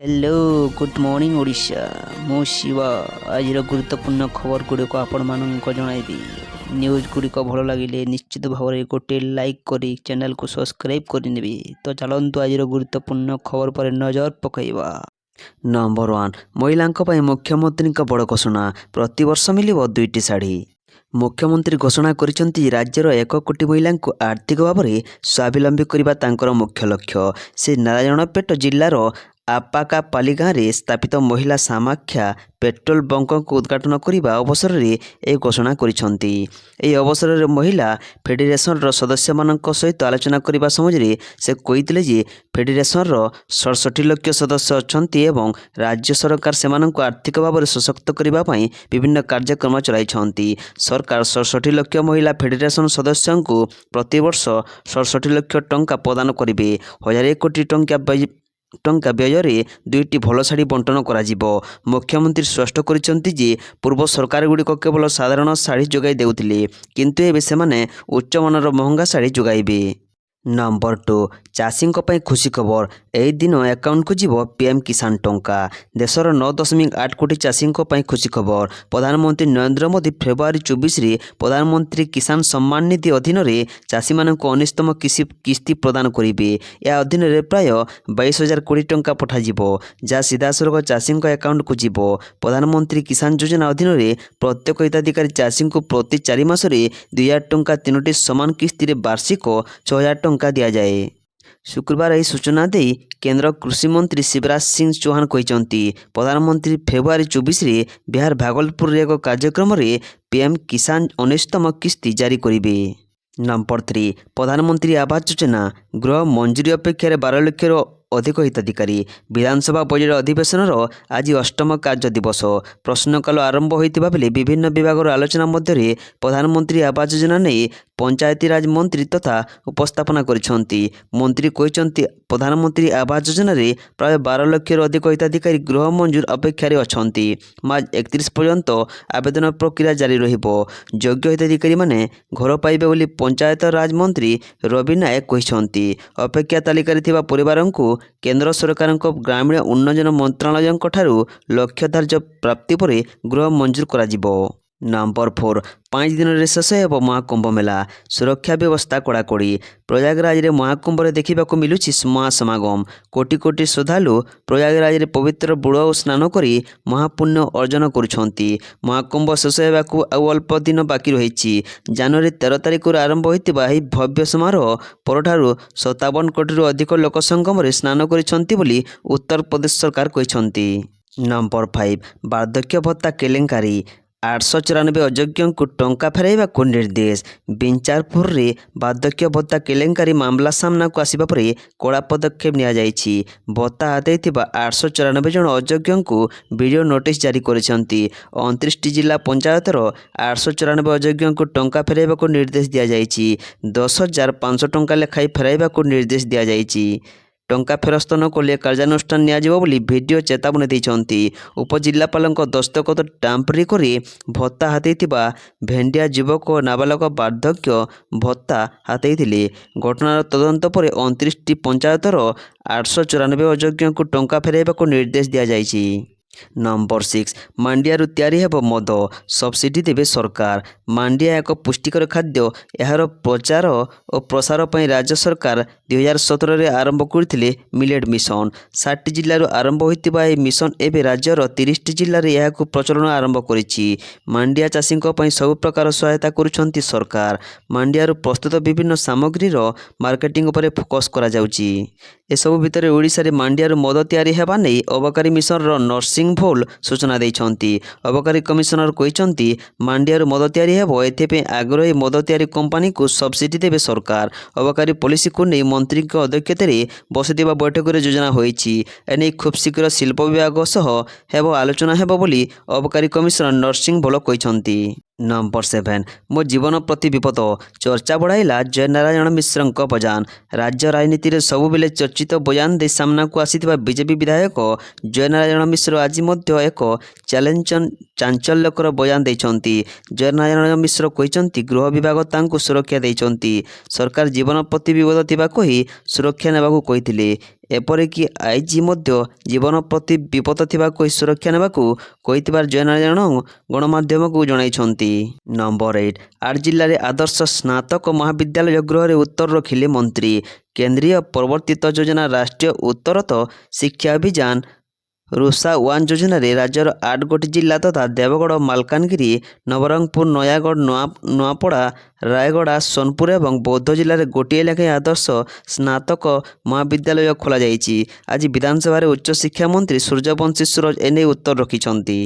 Hello good morning Odisha मु शिवा आज गुरुत्वपूर्ण खबर गुड़िक आपण मानक जनइबी न्यूज गुड़िक भल लगे निश्चित भाव में गोटे लाइक करी चैनल को सब्सक्राइब करने तो चलतु आज गुरुत्वपूर्ण खबर पर नजर पकईवा। नंबर 1 महिलांक मुख्यमंत्री बड़ घोषणा प्रतिवर्ष मिल 2टी शाढ़ी। मुख्यमंत्री घोषणा करिसेंती राज्यर 1 कोटी महिला को आर्थिक भाव में स्वावलंबी करने तांकर मुख्य लक्ष्य। से नारायणपेट जिलार आपाका पाली गाँव में स्थापित महिला सामाख्या पेट्रोल बंक को उद्घाटन करने अवसर में यह घोषणा करिसेंती। यह अवसर में महिला फेडरेशन सदस्य मानक सहित आलोचना करने समय से कही जे फेडरेशन 67 लाख सदस्य अछंती एवं राज्य सरकार से आर्थिक भाव में सशक्त करने विभिन्न कार्यक्रम चलाई। सरकार 67 लाख महिला फेडरेशन सदस्यों को प्रतिवर्ष 67 लाख टंका प्रदान करेंगे। 1000 कोटी टंका व्यय 2टी भल शाढ़ी बंटन करा। मुख्यमंत्री स्पष्ट करिसेंती जे पूर्व सरकार गुड़िक केवल साधारण शाढ़ी जोगाई देउथिले किंतु एबे सेमाने उच्च मानर महंगा शाढ़ी जोगाइबे। नंबर 2 चाषी खुशी खबर यही दिन अकाउंट को जीव पीएम किसान टंका। देशर 9.8 कोटी चाषी खुशी खबर प्रधानमंत्री नरेंद्र मोदी फेब्रुआरी 24 रे प्रधानमंत्री किसान सम्मान निधि अधीन में चाषी मानक 19तम किस्ती प्रदान करेंगे। या अधीन में प्राय 22,000 कोटी टंका पठाଯିब जहाँ सीधासलख चाषी अकाउंट को जीव। प्रधानमंत्री किसान योजना अधीन में प्रत्येक हिताधिकारी चाषी को प्रति 4 मासरे 2,000 टंका 3टी समान किस्ती वार्षिक 6,000 टंका दि जाए। शुक्रवार यह सूचना दे केंद्र कृषि मंत्री शिवराज सिंह चौहान कहते प्रधानमंत्री फेब्रुआरी 24 रे बिहार भागलपुर एक कार्यक्रम में पीएम किसान 19तम किस्ती जारी करेंगे। नंबर 3 प्रधानमंत्री आवास योजना गृह मंजूरी अपेक्षा 12 लाख अधिक हिताधिकारी। विधानसभा बजेट अधिवेशन आज 8म कार्य दिवस प्रश्नकाल आरंभ होता बेले विभिन्न विभाग आलोचना मध्य प्रधानमंत्री आवास योजना नहीं पंचायती राज मंत्री तथा उपस्थापना करिसेंती। मंत्री कहते प्रधानमंत्री आवास योजना रे प्राय 12 लाख अधिक हिताधिकारी गृह मंजूर अपेक्षा अछंती। मार्च 31 पर्यंत आवेदन प्रक्रिया जारी रहिबो। योग्य हिताधिकारी माने घर पाइबे बोली पंचायत राज मंत्री रवि नायक कहते। अपेक्षा तालिका थिबा परिवार को केंद्र सरकार ग्रामीण उन्नयन मंत्रालय लक्ष्य धार्य प्राप्ति पर गृह मंजूर करा। नंबर 4 5 दिन शेष हो महाकुंभ मेला सुरक्षा व्यवस्था कड़ाकड़ी। प्रयागराज में महाकुंभ देखा मिलूँ महासमागम कोटि कोटि श्रद्धालु प्रयागराज में पवित्र बुड़ स्नान कर महापुण्य अर्जन करुछंती। महाकुंभ शेष होगा अल्प दिन बाकी रही। जनवरी 13 तारिख आरंभ होता भव्य समारोह पर 57 कोटी अधिक लोक संगम में स्नान करिसेंती उत्तर प्रदेश सरकार कहते। नंबर 5 वार्धक्य भत्ता केलेंकारी 894 अयोग्यों को टंका फेराइबा को निर्देश। बिंचारपुर रे वार्धक्य भत्ता केलेंकारी मामला सामना को आसिबा परे कड़ा पदक्षेप निया जाइछि। भत्ता हाते 894 जन अयोग्यों को वीडियो नोटिस जारी करिसेंती। 29टी जिला पंचायतर 894 अयोग्यों को टंका फेराइबा को निर्देश दिया जाइछि। 10,500 टंका लेखाई फेराइबा को निर्देश दिया जाइछि। टंका फेरस्त न कले कार्यानुष्ठान नियाजिबो बोली वीडियो चेतावनी देइछंती। उपजिल्लापाल दस्तखत टाम्परी कर भत्ता हाते भेंडिया युवक और नाबालक वार्धक्य भत्ता हाते घटनार तदंत पर 29टी पंचायतर 894 अयोग्यों को टंका फेराइबा को निर्देश दिया जाइछि। नंबर 6 मांडियारू तैयारी हेब मद सब्सिडी देवे सरकार। मांडिया एक पुष्टिकर खाद्य यार प्रचार और प्रसार पर राज्य सरकार 2017 रे आरंभ करथिले मिलेट मिशन। 60 जिल्लारू आरंभ होइतिबा ए मिशन एबे राज्यर 30टी जिल्ला रे याकु प्रचलन आरंभ करिछि। मांडिया चाषी सब प्रकार सहायता करुछंती सरकार। मांडियारू प्रस्तुत विभिन्न सामग्रीर मार्केटिंग पर फोकस करा जाउछि। एसबु भितर ओडिशा रे मांडियारू मद तैयारी हेबा नै अबकारी मिशन नरसिंह भोल सूचना देइछंती। अबकारी कमिशनर कहते मांडियारू मद तैयारी हेब एथिपे आग्रही मद तैयारी कंपनी को सब्सिडी देवे सरकार। अबकारी पॉलिसी को नहीं मंत्री अध्यक्षतार बसिथिबा बैठक में योजना होइछि। एने खूब शीघ्र शिल्प विभाग सह हेब आलोचना हेब बोली अबकारी कमिशनर नरसिंह भोल कहते। नंबर 7 मो जीवन प्रति विपद चर्चा बढ़ाइला जयनारायण मिश्र बयान। राज्य राजनीति में सबुबले चर्चित बयान दे सामना को आसीथिबा बीजेपी विधायक जयनारायण मिश्र आज एक चांचल्यकर बयान देइछंती। जयनारायण मिश्र कहते गृह विभाग तांको सुरक्षा देइछंती। सरकार जीवन प्रति विपद थिबा कही सुरक्षा नेबाकू कहिथिले। ଏପରିକି ଆଇଜି ମଧ୍ୟ ଜୀବନ ପ୍ରତି ବିପଦ ଥିବାକୁ କହି ସୁରକ୍ଷା ନେବାକୁ କହିଥିବାର ଜୟନାରାୟଣ ଗଣମାଧ୍ୟମକୁ ଜଣାଇଛନ୍ତି। ନମ୍ବର 8 8 ଜିଲ୍ଲାରେ ଆଦର୍ଶ ସ୍ନାତକ ମହାବିଦ୍ୟାଳୟ ଗୃହରେ ଉତ୍ତର ରଖିଲେ ମନ୍ତ୍ରୀ। କେନ୍ଦ୍ରୀୟ ପ୍ରବର୍ତ୍ତିତ ଯୋଜନା ରାଷ୍ଟ୍ରୀୟ ଉତ୍ତରତ ଶିକ୍ଷା ଅଭିଯାନ ରୁଷା-1 ଯୋଜନାରେ ରାଜ୍ୟର 8 ଗୋଟି ଜିଲ୍ଲା ତଥା ଦେବଗଡ଼, ମାଲକାନଗିରି, ନବରଙ୍ଗପୁର, ନୟାଗଡ଼, ନୂଆପଡ଼ା, ରାୟଗଡ଼ା, ସୋନପୁର ଏବଂ ବୌଦ୍ଧ ଜିଲ୍ଲାରେ ଗୋଟିଏ ଲେଖାଏଁ ଆଦର୍ଶ ସ୍ନାତକ ମହାବିଦ୍ୟାଳୟ ଖୋଲାଯାଇଛି। ଆଜି ବିଧାନସଭାରେ ଉଚ୍ଚଶିକ୍ଷା ମନ୍ତ୍ରୀ ସୂର୍ଯ୍ୟବଂଶୀ ସୁରଜ ଏନେଇ ଉତ୍ତର ରଖିଛନ୍ତି।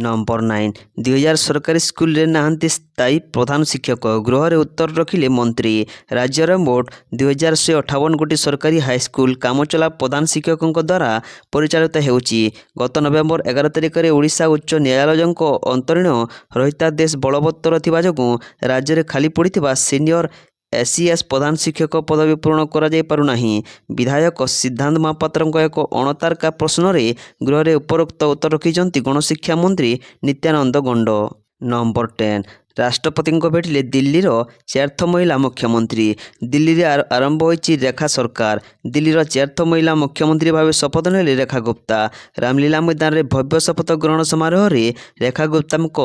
ନମ୍ବର 9 2000 ସରକାରୀ ସ୍କୁଲରେ ନାହାନ୍ତି ସ୍ଥାୟୀ ପ୍ରଧାନ ଶିକ୍ଷକ, ଗୃହରେ ଉତ୍ତର ରଖିଲେ ମନ୍ତ୍ରୀ। ରାଜ୍ୟର ମୋଟ 2158 ଗୋଟି ସରକାରୀ ହାଇସ୍କୁଲ କାମଚଲା ପ୍ରଧାନ ଶିକ୍ଷକଙ୍କ ଦ୍ୱାରା ପରିଚାଳିତ ହେଉଛି। ଗତ ନଭେମ୍ବର 11 ତାରିଖରେ ଓଡ଼ିଶା ଉଚ୍ଚ ନ୍ୟାୟାଳୟଙ୍କ ଅନ୍ତରୀଣ ରହିତାଦେଶ ବଳବତ୍ତର ଥିବା ଯୋଗୁଁ ରାଜ୍ୟରେ ଖାଲି ପଡ଼ିଥିବା ସିନିୟର ଏସିଏସ୍ ପ୍ରଧାନ ଶିକ୍ଷକ ପଦବୀ ପୂରଣ କରାଯାଇ ପାରୁନାହିଁ। ବିଧାୟକ ସିଦ୍ଧାନ୍ତ ମହାପାତ୍ରଙ୍କ ଏକ ଅଣତାରକା ପ୍ରଶ୍ନରେ ଗୃହରେ ଉପରୋକ୍ତ ଉତ୍ତର ରଖିଛନ୍ତି ଗଣଶିକ୍ଷା ମନ୍ତ୍ରୀ ନିତ୍ୟାନନ୍ଦ ଗଣ୍ଡ। ନମ୍ବର 10 ରାଷ୍ଟ୍ରପତିଙ୍କ ଭେଟିଲେ ଦିଲ୍ଲୀର 4ଥ ମହିଳା ମୁଖ୍ୟମନ୍ତ୍ରୀ। ଦିଲ୍ଲୀରେ ଆରମ୍ଭ ହୋଇଛି ରେଖା ସରକାର। ଦିଲ୍ଲୀର 4ଥ ମହିଳା ମୁଖ୍ୟମନ୍ତ୍ରୀ ଭାବେ ଶପଥ ନେଲେ ରେଖା ଗୁପ୍ତା। ରାମଲୀଳା ମଇଦାନରେ ଭବ୍ୟ ଶପଥ ଗ୍ରହଣ ସମାରୋହରେ ରେଖା ଗୁପ୍ତାଙ୍କ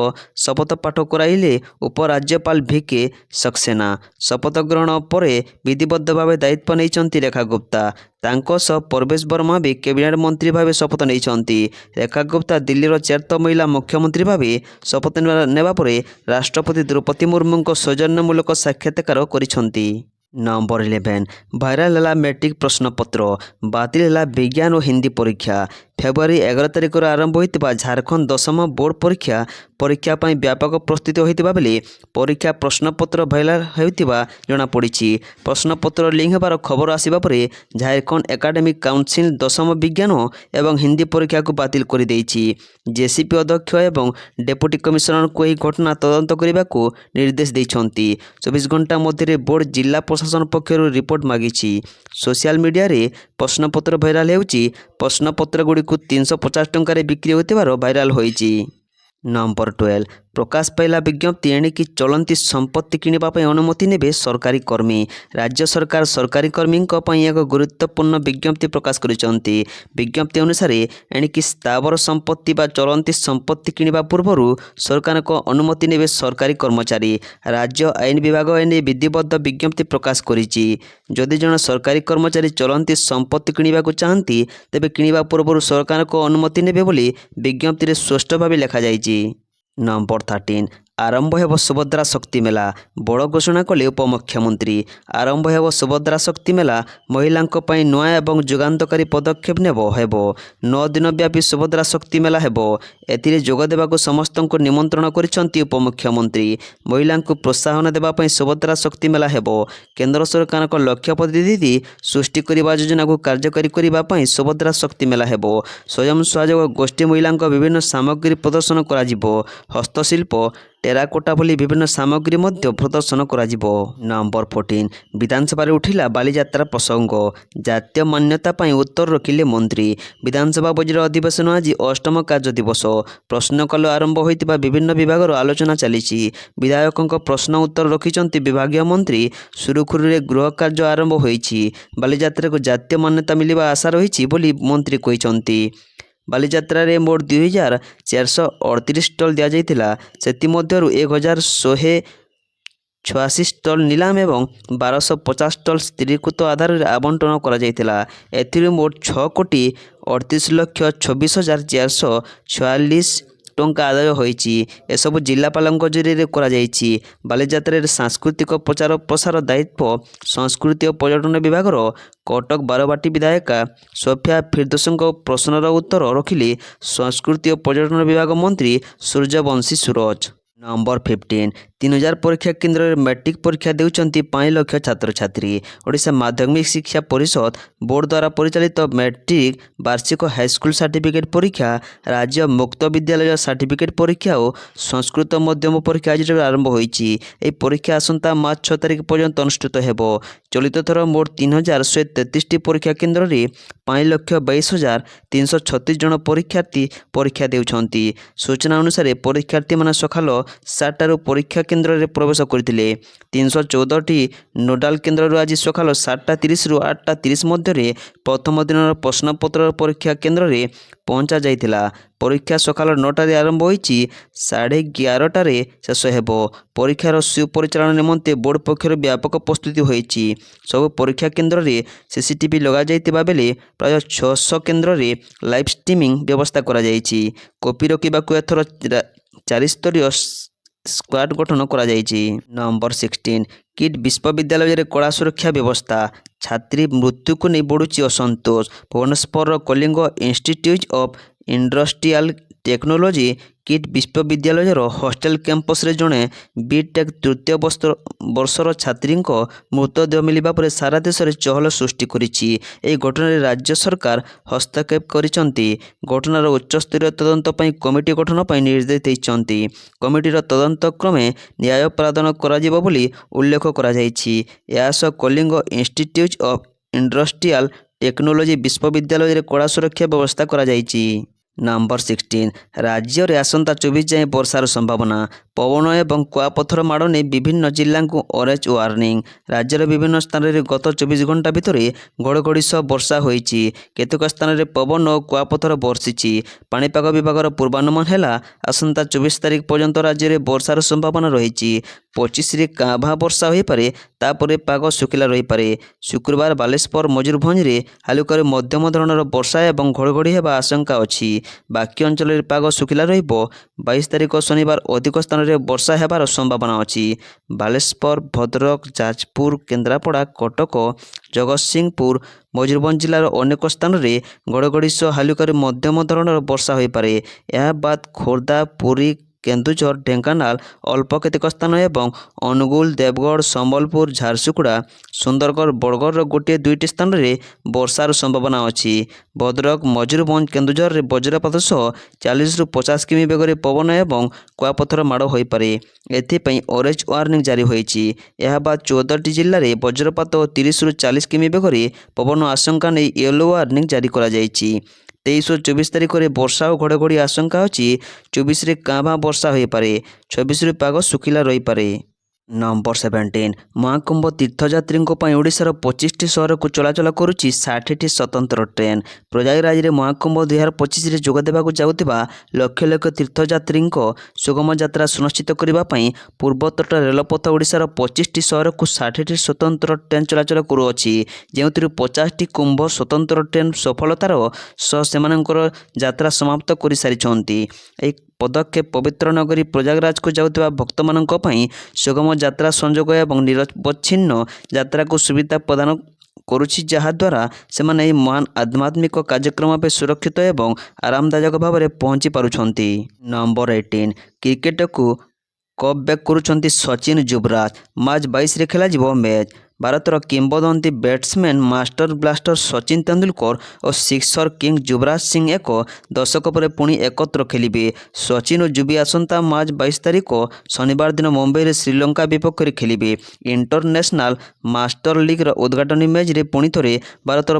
ଶପଥ ପାଠ କରାଇଲେ ଉପରାଜ୍ୟପାଳ ଭିକେ ସକ୍ସେନା। ଶପଥ ଗ୍ରହଣ ପରେ ବିଧିବଦ୍ଧ ଭାବେ ଦାୟିତ୍ୱ ନେଇଛନ୍ତି ରେଖା ଗୁପ୍ତା। ତାଙ୍କ ସହ ପ୍ରବେଶ ବର୍ମା ବି କ୍ୟାବିନେଟ୍ ମନ୍ତ୍ରୀ ଭାବେ ଶପଥ ନେଇଛନ୍ତି। ରେଖା ଗୁପ୍ତା ଦିଲ୍ଲୀର 4ଥ ମହିଳା ମୁଖ୍ୟମନ୍ତ୍ରୀ ଭାବେ ଶପଥ ନେବା ପରେ ରାଷ୍ଟ୍ରପତି ଦ୍ରୌପଦୀ ମୁର୍ମୁଙ୍କ ସୌଜନ୍ୟମୂଳକ ସାକ୍ଷାତକାର କରିଛନ୍ତି। ନମ୍ବର 11 ଭାଇରାଲ ହେଲା ମ୍ୟାଟ୍ରିକ ପ୍ରଶ୍ନପତ୍ର, ବାତିଲ ହେଲା ବିଜ୍ଞାନ ଓ ହିନ୍ଦୀ ପରୀକ୍ଷା। ଫେବୃଆରୀ 11 ତାରିଖରୁ ଆରମ୍ଭ ହୋଇଥିବା ଝାଡ଼ଖଣ୍ଡ 10ମ ବୋର୍ଡ଼ ପରୀକ୍ଷା ପାଇଁ ବ୍ୟାପକ ପ୍ରସ୍ତୁତି ହୋଇଥିବା ବେଳେ ପରୀକ୍ଷା ପ୍ରଶ୍ନପତ୍ର ଭାଇରାଲ ହେଉଥିବା ଜଣାପଡ଼ିଛି। ପ୍ରଶ୍ନପତ୍ର ଲିକ୍ ହେବାର ଖବର ଆସିବା ପରେ ଝାଡ଼ଖଣ୍ଡ ଏକାଡେମିକ୍ କାଉନସିଲ୍ 10ମ ବିଜ୍ଞାନ ଏବଂ ହିନ୍ଦୀ ପରୀକ୍ଷାକୁ ବାତିଲ କରିଦେଇଛି। ଜେସିପି ଅଧ୍ୟକ୍ଷ ଏବଂ ଡେପୁଟି କମିଶନରଙ୍କୁ ଏହି ଘଟଣା ତଦନ୍ତ କରିବାକୁ ନିର୍ଦ୍ଦେଶ ଦେଇଛନ୍ତି। 24 ଘଣ୍ଟା ମଧ୍ୟରେ ବୋର୍ଡ଼ ଜିଲ୍ଲା ପ୍ରଶାସନ ପକ୍ଷରୁ ରିପୋର୍ଟ ମାଗିଛି। ସୋସିଆଲ ମିଡ଼ିଆରେ ପ୍ରଶ୍ନପତ୍ର ଭାଇରାଲ ହେଉଛି। ପ୍ରଶ୍ନପତ୍ରଗୁଡ଼ିକୁ 350 ଟଙ୍କାରେ ବିକ୍ରି ହେଉଥିବାର ଭାଇରାଲ ହୋଇଛି। ନମ୍ବର 12 ପ୍ରକାଶ ପାଇଲା ବିଜ୍ଞପ୍ତି, ଏଣିକି ଚଳନ୍ତି ସମ୍ପତ୍ତି କିଣିବା ପାଇଁ ଅନୁମତି ନେବେ ସରକାରୀ କର୍ମୀ। ରାଜ୍ୟ ସରକାର ସରକାରୀ କର୍ମୀଙ୍କ ପାଇଁ ଏକ ଗୁରୁତ୍ୱପୂର୍ଣ୍ଣ ବିଜ୍ଞପ୍ତି ପ୍ରକାଶ କରିଛନ୍ତି। ବିଜ୍ଞପ୍ତି ଅନୁସାରେ ଏଣିକି ସ୍ଥାବର ସମ୍ପତ୍ତି ବା ଚଳନ୍ତି ସମ୍ପତ୍ତି କିଣିବା ପୂର୍ବରୁ ସରକାରଙ୍କ ଅନୁମତି ନେବେ ସରକାରୀ କର୍ମଚାରୀ। ରାଜ୍ୟ ଆଇନ ବିଭାଗ ଏନେଇ ବିଧିବଦ୍ଧ ବିଜ୍ଞପ୍ତି ପ୍ରକାଶ କରିଛି। ଯଦି ଜଣେ ସରକାରୀ କର୍ମଚାରୀ ଚଳନ୍ତି ସମ୍ପତ୍ତି କିଣିବାକୁ ଚାହାନ୍ତି ତେବେ କିଣିବା ପୂର୍ବରୁ ସରକାରଙ୍କ ଅନୁମତି ନେବେ ବୋଲି ବିଜ୍ଞପ୍ତିରେ ସ୍ପଷ୍ଟ ଭାବେ ଲେଖାଯାଇଛି। ନମ୍ବର 13 ଆରମ୍ଭ ହେବ ସୁଭଦ୍ରା ଶକ୍ତି ମେଳା, ବଡ଼ ଘୋଷଣା କଲେ ଉପମୁଖ୍ୟମନ୍ତ୍ରୀ। ଆରମ୍ଭ ହେବ ସୁଭଦ୍ରା ଶକ୍ତି ମେଳା, ମହିଳାଙ୍କ ପାଇଁ ନୂଆ ଏବଂ ଯୁଗାନ୍ତକାରୀ ପଦକ୍ଷେପ ହେବ। 9 ଦିନ ବ୍ୟାପୀ ସୁଭଦ୍ରା ଶକ୍ତି ମେଳା ହେବ। ଏଥିରେ ଯୋଗ ଦେବାକୁ ସମସ୍ତଙ୍କୁ ନିମନ୍ତ୍ରଣ କରିଛନ୍ତି ଉପମୁଖ୍ୟମନ୍ତ୍ରୀ। ମହିଳାଙ୍କୁ ପ୍ରୋତ୍ସାହନ ଦେବା ପାଇଁ ସୁଭଦ୍ରା ଶକ୍ତି ମେଳା ହେବ। କେନ୍ଦ୍ର ସରକାରଙ୍କ ଲକ୍ଷ୍ୟପ୍ରତିନିଧି ସୃଷ୍ଟି କରିବା ଯୋଜନାକୁ କାର୍ଯ୍ୟକାରୀ କରିବା ପାଇଁ ସୁଭଦ୍ରା ଶକ୍ତି ମେଳା ହେବ। ସ୍ୱୟଂ ସହାୟକ ଗୋଷ୍ଠୀ ମହିଳାଙ୍କ ବିଭିନ୍ନ ସାମଗ୍ରୀ ପ୍ରଦର୍ଶନ କରାଯିବ। ହସ୍ତଶିଳ୍ପ, ଟେରାକୋଟା ଭଳି ବିଭିନ୍ନ ସାମଗ୍ରୀ ମଧ୍ୟ ପ୍ରଦର୍ଶନ କରାଯିବ। ନମ୍ବର 14 ବିଧାନସଭାରେ ଉଠିଲା ବାଲିଯାତ୍ରା ପ୍ରସଙ୍ଗ, ଜାତୀୟ ମାନ୍ୟତା ପାଇଁ ଉତ୍ତର ରଖିଲେ ମନ୍ତ୍ରୀ। ବିଧାନସଭା ବଜେଟ୍ ଅଧିବେଶନ ଆଜି 8ମ କାର୍ଯ୍ୟ ଦିବସ। ପ୍ରଶ୍ନକାଳ ଆରମ୍ଭ ହୋଇଥିବା ବିଭିନ୍ନ ବିଭାଗର ଆଲୋଚନା ଚାଲିଛି। ବିଧାୟକଙ୍କ ପ୍ରଶ୍ନ ଉତ୍ତର ରଖିଛନ୍ତି ବିଭାଗୀୟ ମନ୍ତ୍ରୀ। ସୁରୁଖୁରୁରେ ଗୃହ କାର୍ଯ୍ୟ ଆରମ୍ଭ ହୋଇଛି। ବାଲିଯାତ୍ରାକୁ ଜାତୀୟ ମାନ୍ୟତା ମିଳିବା ଆଶା ରହିଛି ବୋଲି ମନ୍ତ୍ରୀ କହିଛନ୍ତି। ବାଲିଯାତ୍ରାରେ ମୋଟ 2438 ଷ୍ଟଲ୍ ଦିଆଯାଇଥିଲା। ସେଥିମଧ୍ୟରୁ 1186 ଷ୍ଟଲ୍ ନିଲାମ ଏବଂ 1250 ଷ୍ଟଲ୍ ସ୍ଥିରୀକୃତ ଆଧାରରେ ଆବଣ୍ଟନ କରାଯାଇଥିଲା। ଏଥିରୁ ମୋଟ 6,38,26,446 ଟଙ୍କା ଆଦାୟ ହୋଇଛି। ଏସବୁ ଜିଲ୍ଲାପାଳଙ୍କ ଜରିଆରେ କରାଯାଇଛି। ବାଲିଯାତ୍ରାରେ ସାଂସ୍କୃତିକ ପ୍ରଚାର ପ୍ରସାର ଦାୟିତ୍ୱ ସଂସ୍କୃତି ଓ ପର୍ଯ୍ୟଟନ ବିଭାଗର କଟକ ବାରବାଟୀ ବିଧାୟିକା ସୋଫିଆ ଫିରଦୋସଙ୍କ ପ୍ରଶ୍ନର ଉତ୍ତର ରଖିଲେ ସଂସ୍କୃତି ଓ ପର୍ଯ୍ୟଟନ ବିଭାଗ ମନ୍ତ୍ରୀ ସୂର୍ଯ୍ୟବଂଶୀ ସୁରଜ। ନମ୍ବର 15 3000 ପରୀକ୍ଷା କେନ୍ଦ୍ରରେ ମ୍ୟାଟ୍ରିକ ପରୀକ୍ଷା ଦେଉଛନ୍ତି 5 ଲକ୍ଷ ଛାତ୍ରଛାତ୍ରୀ। ଓଡ଼ିଶା ମାଧ୍ୟମିକ ଶିକ୍ଷା ପରିଷଦ ବୋର୍ଡ଼ ଦ୍ୱାରା ପରିଚାଳିତ ମ୍ୟାଟ୍ରିକ, ବାର୍ଷିକ ହାଇସ୍କୁଲ ସାର୍ଟିଫିକେଟ୍ ପରୀକ୍ଷା, ରାଜ୍ୟ ମୁକ୍ତ ବିଦ୍ୟାଳୟ ସାର୍ଟିଫିକେଟ୍ ପରୀକ୍ଷା ଓ ସଂସ୍କୃତ ମଧ୍ୟମ ପରୀକ୍ଷା ଆଜିଠାରୁ ଆରମ୍ଭ ହୋଇଛି। ଏହି ପରୀକ୍ଷା ଆସନ୍ତା ମାର୍ଚ୍ଚ 6 ତାରିଖ ପର୍ଯ୍ୟନ୍ତ ଅନୁଷ୍ଠିତ ହେବ। ଚଳିତ ଥର ମୋଟ 3133ଟି ପରୀକ୍ଷା କେନ୍ଦ୍ରରେ 5,22,336 ଜଣ ପରୀକ୍ଷାର୍ଥୀ ପରୀକ୍ଷା ଦେଉଛନ୍ତି। ସୂଚନା ଅନୁସାରେ ପରୀକ୍ଷାର୍ଥୀମାନେ ସକାଳ 7ଟାରୁ ପରୀକ୍ଷା କେନ୍ଦ୍ରରେ ପ୍ରବେଶ କରିଥିଲେ। 314ଟି ନୋଡାଲ କେନ୍ଦ୍ରରୁ ଆଜି ସକାଳ 7:30ରୁ 8:30 ମଧ୍ୟରେ ପ୍ରଥମ ଦିନର ପ୍ରଶ୍ନପତ୍ରର ପରୀକ୍ଷା କେନ୍ଦ୍ରରେ ପହଞ୍ଚାଯାଇଥିଲା। ପରୀକ୍ଷା ସକାଳ 9ଟାରେ ଆରମ୍ଭ ହୋଇଛି, 11:30ଟାରେ ଶେଷ ହେବ। ପରୀକ୍ଷାର ସୁପରିଚାଳନା ନିମନ୍ତେ ବୋର୍ଡ ପକ୍ଷରୁ ବ୍ୟାପକ ପ୍ରସ୍ତୁତି ହୋଇଛି। ସବୁ ପରୀକ୍ଷା କେନ୍ଦ୍ରରେ ସିସିଟିଭି ଲଗାଯାଇଥିବା ବେଳେ ପ୍ରାୟ 600 କେନ୍ଦ୍ରରେ ଲାଇଭ୍ ଷ୍ଟ୍ରିମିଂ ବ୍ୟବସ୍ଥା କରାଯାଇଛି। କପି ରୋକିବାକୁ ଏଥର 4 ସ୍ତରୀୟ ସ୍କ୍ୱାଡ୍ ଗଠନ କରାଯାଇଛି। ନମ୍ବର 16 କିଟ୍ ବିଶ୍ୱବିଦ୍ୟାଳୟରେ କଡ଼ା ସୁରକ୍ଷା ବ୍ୟବସ୍ଥା। ଛାତ୍ରୀ ମୃତ୍ୟୁକୁ ନେଇ ବଢ଼ୁଛି ଅସନ୍ତୋଷ। ଭୁବନେଶ୍ୱରର Kalinga institute of industrial technology KIT ବିଶ୍ୱବିଦ୍ୟାଳୟର ହଷ୍ଟେଲ କ୍ୟାମ୍ପସରେ ଜଣେ ବିଟେକ୍ ତୃତୀୟ ବର୍ଷର ଛାତ୍ରୀଙ୍କ ମୃତଦେହ ମିଳିବା ପରେ ସାରା ଦେଶରେ ଚହଳ ସୃଷ୍ଟି କରିଛି। ଏହି ଘଟଣାରେ ରାଜ୍ୟ ସରକାର ହସ୍ତକ୍ଷେପ କରିଛନ୍ତି। ଘଟଣାର ଉଚ୍ଚସ୍ତରୀୟ ତଦନ୍ତ ପାଇଁ କମିଟି ଗଠନ ପାଇଁ ନିର୍ଦ୍ଦେଶ ଦେଇଛନ୍ତି। କମିଟିର ତଦନ୍ତ କ୍ରମେ ନ୍ୟାୟ ପ୍ରଦାନ କରାଯିବ ବୋଲି ଉଲ୍ଲେଖ କରାଯାଇଛି। ଏହା ସହ Kalinga institute of industrial technology ବିଶ୍ୱବିଦ୍ୟାଳୟରେ କଡ଼ା ସୁରକ୍ଷା ବ୍ୟବସ୍ଥା କରାଯାଇଛି। ନମ୍ବର 16 ରାଜ୍ୟରେ ଆସନ୍ତା 24 ଯାଏଁ ବର୍ଷାର ସମ୍ଭାବନା। ପବନ ଏବଂ କୁଆପଥର ମାଡ଼ ନେଇ ବିଭିନ୍ନ ଜିଲ୍ଲାଙ୍କୁ ଅରେଞ୍ଜ ୱାର୍ଣ୍ଣିଂ। ରାଜ୍ୟର ବିଭିନ୍ନ ସ୍ଥାନରେ ଗତ 24 ଘଣ୍ଟା ଭିତରେ ଘଡ଼ଘଡ଼ି ସହ ବର୍ଷା ହୋଇଛି। କେତେକ ସ୍ଥାନରେ ପବନ ଓ କୁଆପଥର ବର୍ଷିଛି। ପାଣିପାଗ ବିଭାଗର ପୂର୍ବାନୁମାନ ହେଲା, ଆସନ୍ତା 24 ତାରିଖ ପର୍ଯ୍ୟନ୍ତ ରାଜ୍ୟରେ ବର୍ଷାର ସମ୍ଭାବନା ରହିଛି। 25ରେ କାଁ ଭାଁ ବର୍ଷା ହୋଇପାରେ, ତାପରେ ପାଗ ଶୁଖିଲା ରହିପାରେ। ଶୁକ୍ରବାର ବାଲେଶ୍ୱର ମୟୂରଭଞ୍ଜରେ ହାଲୁକାରୁ ମଧ୍ୟମ ଧରଣର ବର୍ଷା ଏବଂ ଘଡ଼ଘଡ଼ି ହେବା ଆଶଙ୍କା ଅଛି। ବାକି ଅଞ୍ଚଳରେ ପାଗ ଶୁଖିଲା ରହିବ। 22 ତାରିଖ ଶନିବାର ଅଧିକ ସ୍ଥାନରେ ବର୍ଷା ହେବାର ସମ୍ଭାବନା ଅଛି। ବାଲେଶ୍ୱର, ଭଦ୍ରକ, ଯାଜପୁର, କେନ୍ଦ୍ରାପଡ଼ା, କଟକ, ଜଗତସିଂହପୁର, ମୟୂରଭଞ୍ଜ ଜିଲ୍ଲାର ଅନେକ ସ୍ଥାନରେ ଘଡ଼ଘଡ଼ି ସହ ହାଲୁକାରୁ ମଧ୍ୟମ ଧରଣର ବର୍ଷା ହୋଇପାରେ। ଏହା ବାଦ ଖୋର୍ଦ୍ଧା, ପୁରୀ, କେନ୍ଦୁଝର, ଢେଙ୍କାନାଳ ଅଳ୍ପ କେତେକ ସ୍ଥାନ ଏବଂ ଅନୁଗୁଳ, ଦେବଗଡ଼, ସମ୍ବଲପୁର, ଝାରସୁଗୁଡ଼ା, ସୁନ୍ଦରଗଡ଼, ବରଗଡ଼ର 1-2ଟି ସ୍ଥାନରେ ବର୍ଷାର ସମ୍ଭାବନା ଅଛି। ଭଦ୍ରକ, ମୟୂରଭଞ୍ଜ, କେନ୍ଦୁଝରରେ ବଜ୍ରପାତ ସହ 40ରୁ 50 କିମି ବେଗରେ ପବନ ଏବଂ କୁଆପଥର ମାଡ଼ ହୋଇପାରେ। ଏଥିପାଇଁ ଅରେଞ୍ଜ ୱାର୍ଣ୍ଣିଂ ଜାରି ହୋଇଛି। ଏହା ବାଦ 14ଟି ଜିଲ୍ଲାରେ ବଜ୍ରପାତ ଓ 30ରୁ 40 କିମି ବେଗରେ ପବନ ଆଶଙ୍କା ନେଇ ୟେଲୋ ୱାର୍ଣ୍ଣିଂ ଜାରି କରାଯାଇଛି। 23 ଓ 24 ତାରିଖରେ ବର୍ଷା ଓ ଘଡ଼ଘଡ଼ି ଆଶଙ୍କା ଅଛି। 24ରେ କାଁ ଭାଁ ବର୍ଷା ହୋଇପାରେ। 26ରୁ ପାଗ ଶୁଖିଲା ରହିପାରେ। ନମ୍ବର 17 ମହାକୁମ୍ଭ ତୀର୍ଥଯାତ୍ରୀଙ୍କ ପାଇଁ ଓଡ଼ିଶାର 25ଟି ସହରକୁ ଚଳାଚଳ କରୁଛି 60ଟି ସ୍ୱତନ୍ତ୍ର ଟ୍ରେନ୍। ପ୍ରୟାଗରାଜରେ ମହାକୁମ୍ଭ 2025ରେ ଯୋଗ ଦେବାକୁ ଯାଉଥିବା ଲକ୍ଷ ଲକ୍ଷ ତୀର୍ଥଯାତ୍ରୀଙ୍କ ସୁଗମ ଯାତ୍ରା ସୁନିଶ୍ଚିତ କରିବା ପାଇଁ ପୂର୍ବତଟ ରେଳପଥ ଓଡ଼ିଶାର 25ଟି ସହରକୁ 60ଟି ସ୍ୱତନ୍ତ୍ର ଟ୍ରେନ୍ ଚଳାଚଳ କରୁଅଛି, ଯେଉଁଥିରୁ 50ଟି କୁମ୍ଭ ସ୍ୱତନ୍ତ୍ର ଟ୍ରେନ୍ ସଫଳତାର ସହ ସେମାନଙ୍କର ଯାତ୍ରା ସମାପ୍ତ କରିସାରିଛନ୍ତି। ଏହି ପଦକ୍ଷେପ ପବିତ୍ର ନଗରୀ ପ୍ରୟାଗରାଜକୁ ଯାଉଥିବା ଭକ୍ତମାନଙ୍କ ପାଇଁ ସୁଗମ ଯାତ୍ରା ସଂଯୋଗ ଏବଂ ନିରବଚ୍ଛିନ୍ନ ଯାତ୍ରାକୁ ସୁବିଧା ପ୍ରଦାନ କରୁଛି, ଯାହାଦ୍ୱାରା ସେମାନେ ଏହି ମହାନ ଆଧ୍ୟାତ୍ମିକ କାର୍ଯ୍ୟକ୍ରମ ପାଇଁ ସୁରକ୍ଷିତ ଏବଂ ଆରାମଦାୟକ ଭାବରେ ପହଞ୍ଚି ପାରୁଛନ୍ତି। ନମ୍ବର 18 କ୍ରିକେଟକୁ କମ୍ ବ୍ୟାକ୍ କରୁଛନ୍ତି ସଚିନ, ଯୁବରାଜ। ମାର୍ଚ୍ଚ 22ରେ ଖେଳାଯିବ ମ୍ୟାଚ୍। ଭାରତର କିମ୍ବଦନ୍ତୀ batsman master blaster Sachin Tendulkar ଓ ସିକ୍ସର କିଙ୍ଗ ଯୁବରାଜ ସିଂ ଏକ ଦଶକ ପରେ ପୁଣି ଏକତ୍ର ଖେଳିବେ। ସଚିନ ଓ ଯୁବି ଆସନ୍ତା ମାର୍ଚ୍ଚ 22 ତାରିଖ ଶନିବାର ଦିନ ମୁମ୍ବାଇରେ ଶ୍ରୀଲଙ୍କା ବିପକ୍ଷରେ ଖେଳିବେ। ଇଣ୍ଟରନ୍ୟାସନାଲ ମାଷ୍ଟର ଲିଗ୍ର ଉଦ୍ଘାଟନୀ ମ୍ୟାଚ୍ରେ ପୁଣି ଥରେ ଭାରତର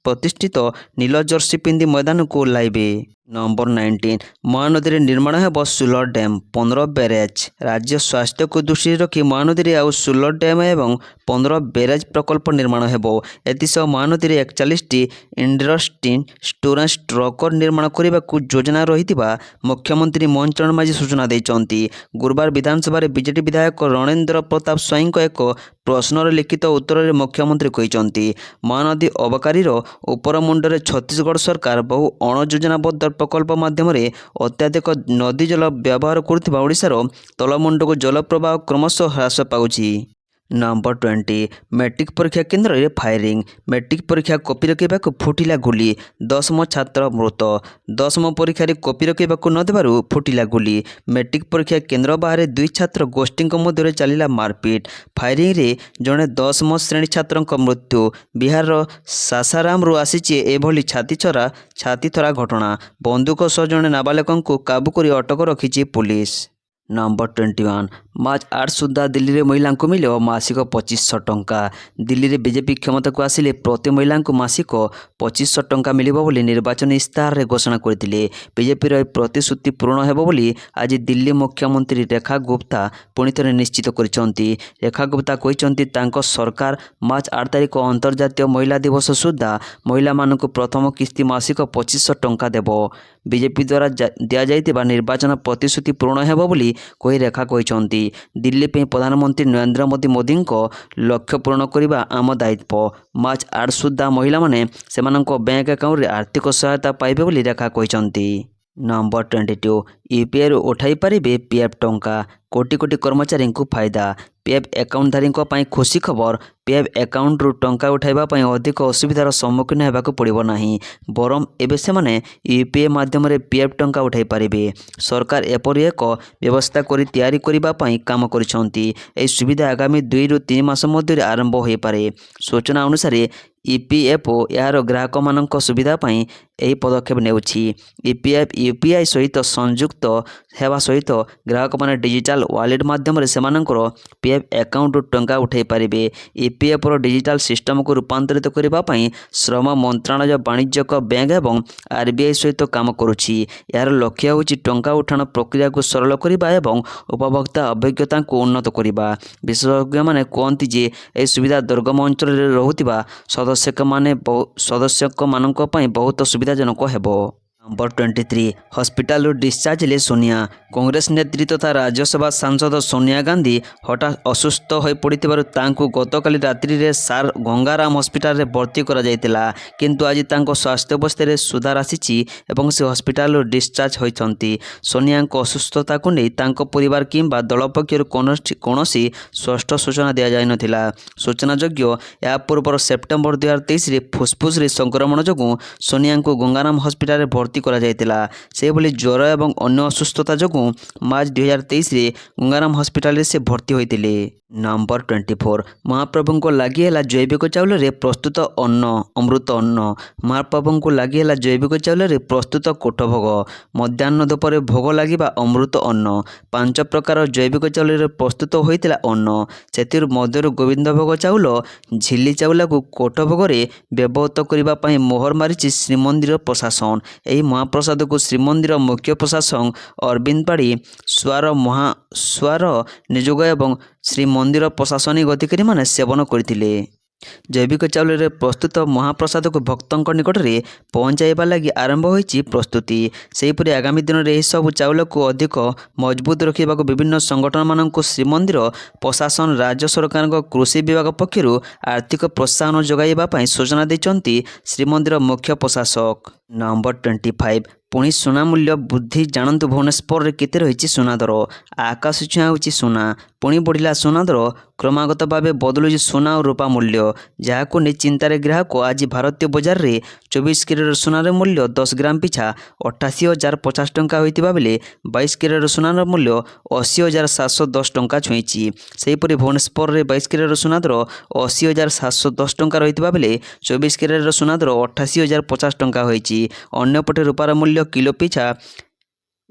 ପ୍ରତିଷ୍ଠିତ ନୀଳ ଜର୍ସି ପିନ୍ଧି ମଇଦାନକୁ ଓହ୍ଲାଇବେ। ନମ୍ବର 19 ମହାନଦୀରେ ନିର୍ମାଣ ହେବ 16 ଡ୍ୟାମ୍, 15 ବ୍ୟାରେଜ୍। ରାଜ୍ୟ ସ୍ୱାସ୍ଥ୍ୟକୁ ଦୃଷ୍ଟିରେ ରଖି ମହାନଦୀରେ ଆଉ 16 ଡ୍ୟାମ୍ ଏବଂ 15 ବ୍ୟାରେଜ୍ ପ୍ରକଳ୍ପ ନିର୍ମାଣ ହେବ। ଏଥିସହ ମହାନଦୀରେ 41ଟି ଇଣ୍ଡଷ୍ଟ୍ରିନ୍ ଷ୍ଟୋରେଜ୍ ଷ୍ଟ୍ରକ୍ଚର ନିର୍ମାଣ କରିବାକୁ ଯୋଜନା ରହିଥିବା ମୁଖ୍ୟମନ୍ତ୍ରୀ ମୋହନ ଚରଣ ମାଝୀ ସୂଚନା ଦେଇଛନ୍ତି। ଗୁରୁବାର ବିଧାନସଭାରେ ବିଜେଡି ବିଧାୟକ ରଣେନ୍ଦ୍ର ପ୍ରତାପ ସ୍ୱାଇଁଙ୍କ ଏକ ପ୍ରଶ୍ନର ଲିଖିତ ଉତ୍ତରରେ ମୁଖ୍ୟମନ୍ତ୍ରୀ କହିଛନ୍ତି, ମହାନଦୀ ଅବକାରୀର ଉପରମୁଣ୍ଡରେ ଛତିଶଗଡ଼ ସରକାର ବହୁ ଅଣଯୋଜନାବଦ୍ଧ ପ୍ରକଳ୍ପ ମାଧ୍ୟମରେ ଅତ୍ୟଧିକ ନଦୀ ଜଳ ବ୍ୟବହାର କରୁଥିବା ଓଡ଼ିଶାର ତଳମୁଣ୍ଡକୁ ଜଳ ପ୍ରବାହ କ୍ରମଶଃ ହ୍ରାସ ପାଉଛି। ନମ୍ବର 20 ମେଟ୍ରିକ୍ ପରୀକ୍ଷା କେନ୍ଦ୍ରରେ ଫାୟାରିଂ। ମେଟ୍ରିକ୍ ପରୀକ୍ଷା କପି ରଖିବାକୁ ଫୁଟିଲା ଗୁଳି, 10ମ ଛାତ୍ର ମୃତ। 10ମ ପରୀକ୍ଷାରେ କପି ରଖିବାକୁ ନ ଦେବାରୁ ଫୁଟିଲା ଗୁଳି। ମେଟ୍ରିକ୍ ପରୀକ୍ଷା କେନ୍ଦ୍ର ବାହାରେ 2 ଛାତ୍ର ଗୋଷ୍ଠୀଙ୍କ ମଧ୍ୟରେ ଚାଲିଲା ମାରପିଟ। ଫାୟାରିଂରେ ଜଣେ 10ମ ଶ୍ରେଣୀ ଛାତ୍ରଙ୍କ ମୃତ୍ୟୁ। ବିହାରର ସାସାରାମରୁ ଆସିଛି ଏଭଳି ଛାତିଥରା ଘଟଣା। ବନ୍ଧୁକ ସହ ଜଣେ ନାବାଳକଙ୍କୁ କାବୁ କରି ଅଟକ ରଖିଛି ପୁଲିସ। नंबर 21 मार्च 8 सुधा दिल्ली रे महिला को मिले मासिक 2500 टंका। दिल्ली रे बीजेपी क्षमता को आसिले प्रति महिला को मासिक 2500 टंका मिलिबो बोली निर्वाचन इस्ताहार रे घोषणा करथिले। बीजेपी रे प्रतिश्रुति पूर्ण हेबो बोली आज दिल्ली मुख्यमंत्री रेखा गुप्ता पुणी थरे निश्चित करिसंती। रेखा गुप्ता कहिसंती तांको सरकार मार्च 8 तारिख अंतर्जातीय महिला दिवस सुधा महिला मानक प्रथम किस्ती मासिक 2500 टंका देबो। बीजेपी द्वारा दिया जाइतिबा निर्वाचन प्रतिश्रुति पूर्ण हेबो बोली कही रेखा कहिसंती। दिल्ली पे प्रधानमंत्री नरेंद्र मोदी लक्ष्य पूर्ण करने आम दायित्व। मार्च 8 सुधा महिला माने सेमानंको बैंक अकाउंट रे आर्थिक सहायता पाइबे बोली रेखा कहिसंती। नंबर 22 यूपीआई रू उठाई पारिबे पीएफ टंका। कोटी कोटी कर्मचारी को फायदा। पीएफ अकाउंटधारी खुशी खबर। पीएफ अकाउंट रू टंका उठाइबा पई अधिक असुविधार सम्मुखीन हेबाकु पड़िबो नाही। बरम एबे से माने यूपीआई माध्यम रे पीएफ टंका उठाई पारिबे। सरकार एपरि एक व्यवस्था करी तैयारी करिबा पई काम करिसंती। एई सुविधा आगामी 2 ରୁ 3 मास मध्य आरंभ होई पारे। सूचना अनुसार ईपीएफओ यार ग्राहक मानक सुविधा पई एही पदक्षेप नेउछि। यूपीआई सहित संयुक्त हेबा सहित ग्राहक माने डिजिटल वॉलेट माध्यम रे सेमानकर पीएफ अकाउंट टंका उठाई पारिबे। ईपीएफ रो डिजिटल सिस्टम को रूपांतरित करिबा पई श्रम मंत्रालय वाणिज्यिक बैंक एवं आरबीआई सहित काम करुछि। यार लक्ष्य होछि टंका उठाण प्रक्रिया को सरल करिबा एवं उपभोक्ता अभिज्ञता को उन्नत करिबा। विशेषज्ञ माने कहନ୍ତି जे एही सुविधा दुर्गम अंचल रे रहुतिबा सदस्यक मानक पई बहुत सुविधाजनक हेबो। नंबर 23 हॉस्पिटल डिस्चार्ज ले सोनिया। कांग्रेस नेत्री तथा राज्यसभा सांसद सोनिया गांधी हठात असुस्थ हो पड़िथिबारु तांकु गतकाली रात्रि रे सार गंगाराम हॉस्पिटल रे भर्ती करा जायतिला। किंतु आज तांको स्वास्थ्य अवस्था रे सुधार आसीछि एवं से हॉस्पिटल डिस्चार्ज होइछंती। सोनिया को असुस्थता को नै तांको परिवार किंबा दल पक्षरु कोनोसी स्पष्ट सूचना दिया जाय नथिला। सूचनायोग्य या पूर्व सेप्टेम्बर 2023 रे फुसफुस रे संक्रमण जोगु सोनिया को गंगाराम हॉस्पिटल रे भर्ती करा जायतिला। से बोली ज्वर एवं अन्य असुस्थता जोगु मार्च 2023 रे गंगाराम हॉस्पिटल रे से भर्ती होइतिले। नंबर 24 महाप्रभु को लगी है जैविक चाउल रे प्रस्तुत अन्न अमृत अन्न। महाप्रभु को लगी है जैविक चाउल रे प्रस्तुत कोठ भोग। मध्याह्न धूपर भोग लगिबा अमृत अन्न। 5 प्रकार जैविक चाउल रे प्रस्तुत होइतिला अन्न। सेतिर मध्यरु गोविंद भोग चाउल झिल्ली चाउल को कोठ भोग रे व्यवहृत करिबा पई मोहर मारिछि श्रीमंदिर प्रशासन। एही महाप्रसाद को श्रीमंदिर मुख्य प्रशासक अरविंद पाड़ी स्वार निजोग एवं श्रीमंदिर प्रशासनिक अधिकारी माने सेवन करथिले। जैविक चाउल रे प्रस्तुत महाप्रसाद को भक्तों निकट में पहुँचाइबा लगी आरंभ होइछि प्रस्तुति। सेहीपरि आगामी दिन में यह सब चाउल को अधिक मजबूत रखा विभिन्न संगठन मानक श्रीमंदिर प्रशासन राज्य सरकार कृषि विभाग पक्षर आर्थिक प्रोत्साहन जोगाइबा सूचना देइछन्ति श्रीमंदिर मुख्य प्रशासक। नंबर 25 पुणी सुना मूल्य वृद्धि जानतु भुवनेश्वर रे केते रही सुना दर। आकाश छुआ होची सुना पुणी बढ़िला सुना दर। क्रमागत भाव बदलुची सुना और रूपा मूल्य जहां नहीं चिंतार ग्राहक आज भारतीय बजार रे 24 कैरेट सुनार मूल्य 10 ग्राम पिछा 88,050 टंका होइतिबा बेले 22 कैरेट सुनार मूल्य 80,710 टंका छुईची। सेहीपरि भुवनेश्वर रे 22 कैरेट सुना दर 80,710 टंका रहितिबा बेले 24 कैरेट सुना दर 88,050 टंका होइची। अन्यपटे रूपार मूल्य किलो पिछा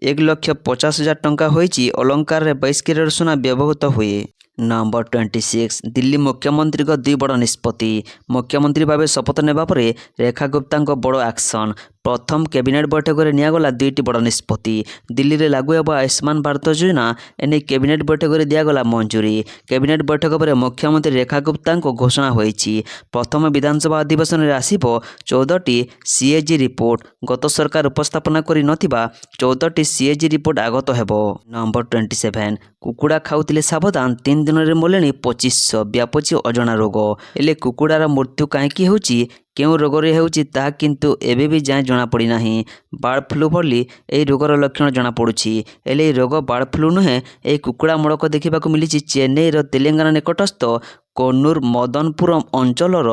1,50,000 टंका होइची। अलंकार रे 22 कैरेट सुना व्यवहृत हुए। नंबर 26 दिल्ली मुख्यमंत्री को 2 बड़ निष्पत्ति। मुख्यमंत्री भाव शपथ नेबा परे रेखा गुप्ता बड़ एक्शन। प्रथम कैबिनेट बैठक में निगला 2टी बड़ निष्पत्ति। दिल्ली रे लागू हेब आयुष्मान भारत योजना एने कैबिनेट बैठक में दिगला मंजूरी। कैबिनेट बैठक पर मुख्यमंत्री रेखा गुप्ता घोषणा होइछि। प्रथम विधानसभा अधिवेशन में आसिबो 14टी सीएजी रिपोर्ट। गत सरकार उपस्थापना करि नथिबा 14टी सीएजी रिपोर्ट आगत हेबो। नंबर 27 कुकुड़ा खाउतिले सावधान 3 दिन में मलेनी 2500 व्यापुछि अजଣା रोग। एले कुकुड़ार मृत्यु कहीं होउछि केउ रोगरे होउछि ता किंतु एबे भी जाय जना पड़ी नाही। बर्ड फ्लू भली एही रोगर लक्षण जना पड़ुछि। एले एही रोग बर्ड फ्लू नुहे। एही कुकुड़ा मुड़क देखिबाकु मिलिछि चेन्नई रो तेलंगाना निकटस्थ कोन्नूर मदनपुरम अंचलर।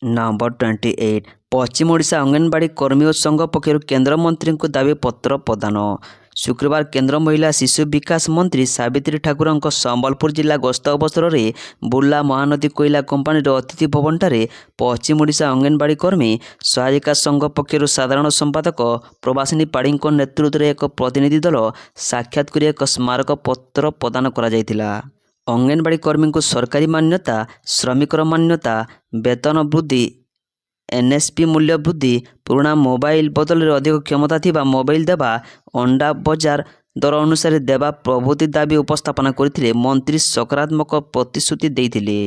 नंबर 28 पश्चिम ओडिशा अंगनवाड़ी कर्मी और संघ पक्षर केंद्र मंत्री को दाबी पत्र प्रदान। ଶୁକ୍ରବାର କେନ୍ଦ୍ର ମହିଳା ଶିଶୁ ବିକାଶ ମନ୍ତ୍ରୀ ସାବିତ୍ରୀ ଠାକୁରଙ୍କ ସମ୍ବଲପୁର ଜିଲ୍ଲା ଗସ୍ତ ଅବସରରେ ବୁର୍ଲା ମହାନଦୀ କୋଇଲା କମ୍ପାନୀର ଅତିଥି ଭବନଠାରେ ପଶ୍ଚିମ ଓଡ଼ିଶା ଅଙ୍ଗନବାଡ଼ି କର୍ମୀ ସହାୟିକା ସଂଘ ପକ୍ଷରୁ ସାଧାରଣ ସମ୍ପାଦକ ପ୍ରଭାସିନୀ ପାଢ଼ୀଙ୍କ ନେତୃତ୍ୱରେ ଏକ ପ୍ରତିନିଧି ଦଳ ସାକ୍ଷାତ କରି ଏକ ସ୍ମାରକ ପତ୍ର ପ୍ରଦାନ କରାଯାଇଥିଲା। ଅଙ୍ଗନବାଡ଼ି କର୍ମୀଙ୍କୁ ସରକାରୀ ମାନ୍ୟତା, ଶ୍ରମିକର ମାନ୍ୟତା, ବେତନ ବୃଦ୍ଧି, ଏନ୍ଏସ୍ପି ମୂଲ୍ୟ ବୃଦ୍ଧି, ପୁରୁଣା ମୋବାଇଲ ବଦଳରେ ଅଧିକ କ୍ଷମତା ଥିବା ମୋବାଇଲ ଦେବା, ଅଣ୍ଡା ବଜାର ଦର ଅନୁସାରେ ଦେବା ପ୍ରଭୃତି ଦାବି ଉପସ୍ଥାପନ କରିଥିଲେ। ମନ୍ତ୍ରୀ ସକାରାତ୍ମକ ପ୍ରତିଶ୍ରୁତି ଦେଇଥିଲେ।